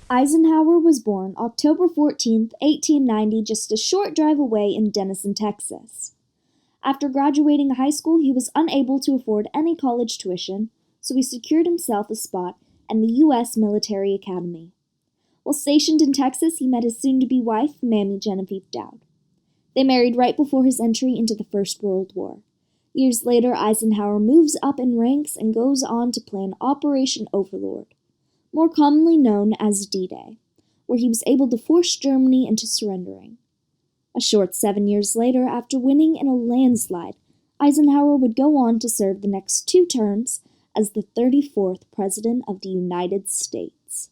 Eisenhower was born October 14, 1890, just a short drive away in Denison, Texas. After graduating high school, he was unable to afford any college tuition, so he secured himself a spot in the U.S. Military Academy. While stationed in Texas, he met his soon-to-be wife, Mammy Genevieve Dowd. They married right before his entry into the First World War. Years later, Eisenhower moves up in ranks and goes on to plan Operation Overlord, more commonly known as D-Day, where he was able to force Germany into surrendering. A short 7 years later, after winning in a landslide, Eisenhower would go on to serve the next 2 terms as the 34th President of the United States.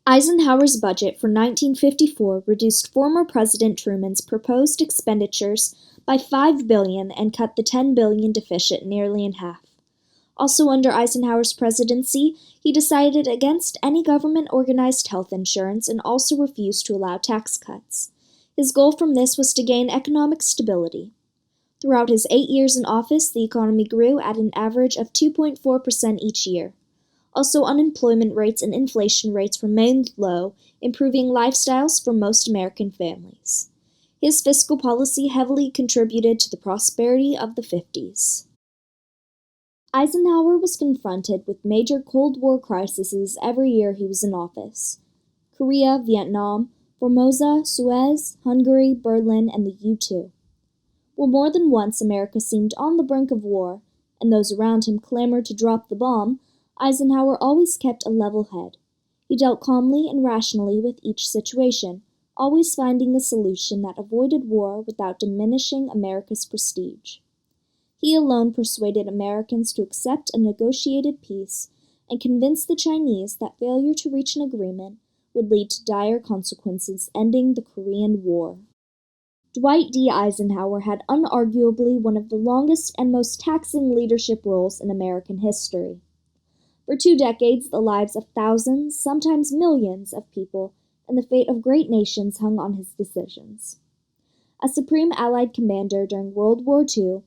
Eisenhower's budget for 1954 reduced former President Truman's proposed expenditures by $5 billion and cut the $10 billion deficit nearly in half. Also under Eisenhower's presidency, he decided against any government-organized health insurance and also refused to allow tax cuts. His goal from this was to gain economic stability. Throughout his 8 years in office, the economy grew at an average of 2.4% each year. Also, unemployment rates and inflation rates remained low, improving lifestyles for most American families. His fiscal policy heavily contributed to the prosperity of the 50s. Eisenhower was confronted with major Cold War crises every year he was in office: Korea, Vietnam, Formosa, Suez, Hungary, Berlin, and the U-2. While more than once America seemed on the brink of war, and those around him clamored to drop the bomb, Eisenhower always kept a level head. He dealt calmly and rationally with each situation, always finding a solution that avoided war without diminishing America's prestige. He alone persuaded Americans to accept a negotiated peace and convinced the Chinese that failure to reach an agreement would lead to dire consequences, ending the Korean War. Dwight D. Eisenhower had unarguably one of the longest and most taxing leadership roles in American history. For 2 decades, the lives of thousands, sometimes millions, of people and the fate of great nations hung on his decisions. As Supreme Allied Commander during World War II,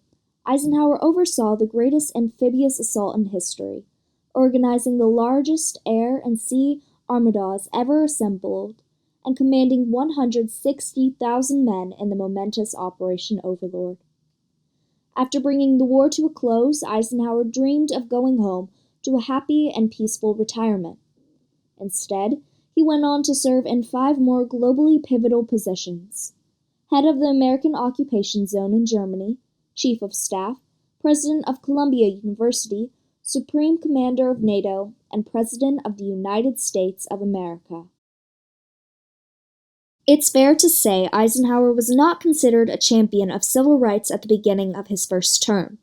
Eisenhower oversaw the greatest amphibious assault in history, organizing the largest air and sea armadas ever assembled and commanding 160,000 men in the momentous Operation Overlord. After bringing the war to a close, Eisenhower dreamed of going home to a happy and peaceful retirement. Instead, he went on to serve in 5 more globally pivotal positions: head of the American Occupation Zone in Germany, Chief of Staff, President of Columbia University, Supreme Commander of NATO, and President of the United States of America. It's fair to say Eisenhower was not considered a champion of civil rights at the beginning of his first term.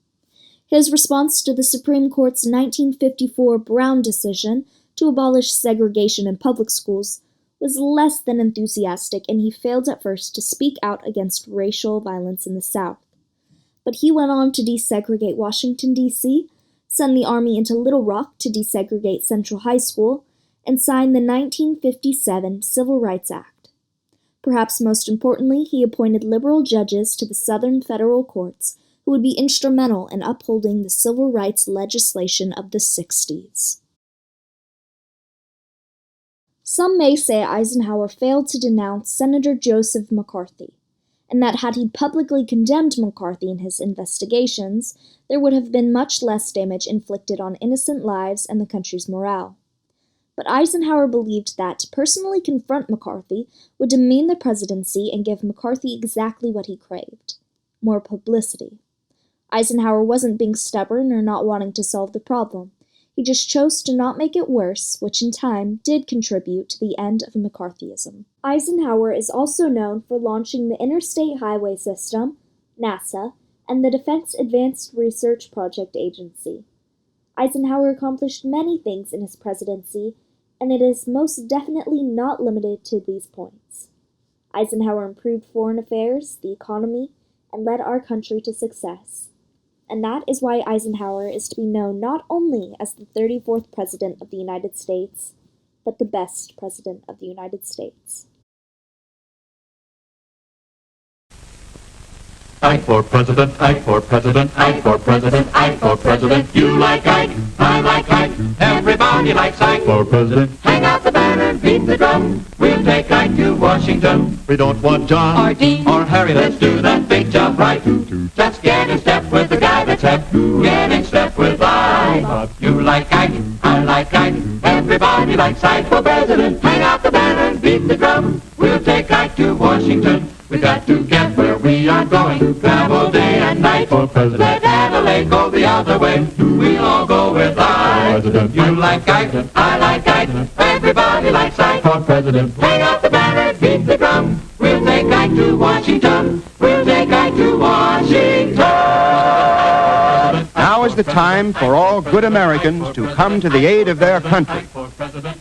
His response to the Supreme Court's 1954 Brown decision to abolish segregation in public schools was less than enthusiastic, and he failed at first to speak out against racial violence in the South. But he went on to desegregate Washington, D.C., send the Army into Little Rock to desegregate Central High School, and sign the 1957 Civil Rights Act. Perhaps most importantly, he appointed liberal judges to the Southern federal courts who would be instrumental in upholding the civil rights legislation of the 60s. Some may say Eisenhower failed to denounce Senator Joseph McCarthy, and that had he publicly condemned McCarthy in his investigations, there would have been much less damage inflicted on innocent lives and the country's morale. But Eisenhower believed that to personally confront McCarthy would demean the presidency and give McCarthy exactly what he craved: more publicity. Eisenhower wasn't being stubborn or not wanting to solve the problem. He just chose to not make it worse, which in time did contribute to the end of McCarthyism. Eisenhower is also known for launching the Interstate Highway System, NASA, and the Defense Advanced Research Project Agency. Eisenhower accomplished many things in his presidency, and it is most definitely not limited to these points. Eisenhower improved foreign affairs, the economy, and led our country to success. And that is why Eisenhower is to be known not only as the 34th President of the United States, but the best President of the United States. I for President, I for President, I for President, I for President. You like Ike, I like Ike, everybody. Everybody likes Ike for president. Hang out the banner and beat the drum. We'll take Ike to Washington. We don't want John Or Dean or Harry. Let's do that big job right. Let's get in step with the guy that's hep. Get in step with Ike. You like Ike, I like Ike. Everybody likes Ike for president. Hang out the banner and beat the drum. We'll take Ike to Washington. We got to get where we are going. Travel day and night for president. Let Adelaide go the other way. We'll all go with Ike. President. You like Ike, I like Ike. Everybody likes Ike For president. Hang out the banner and beat the drum. We'll take Ike to Washington. We'll take Ike to Washington. Now is the time for all good Americans to come to the aid of their country. For president.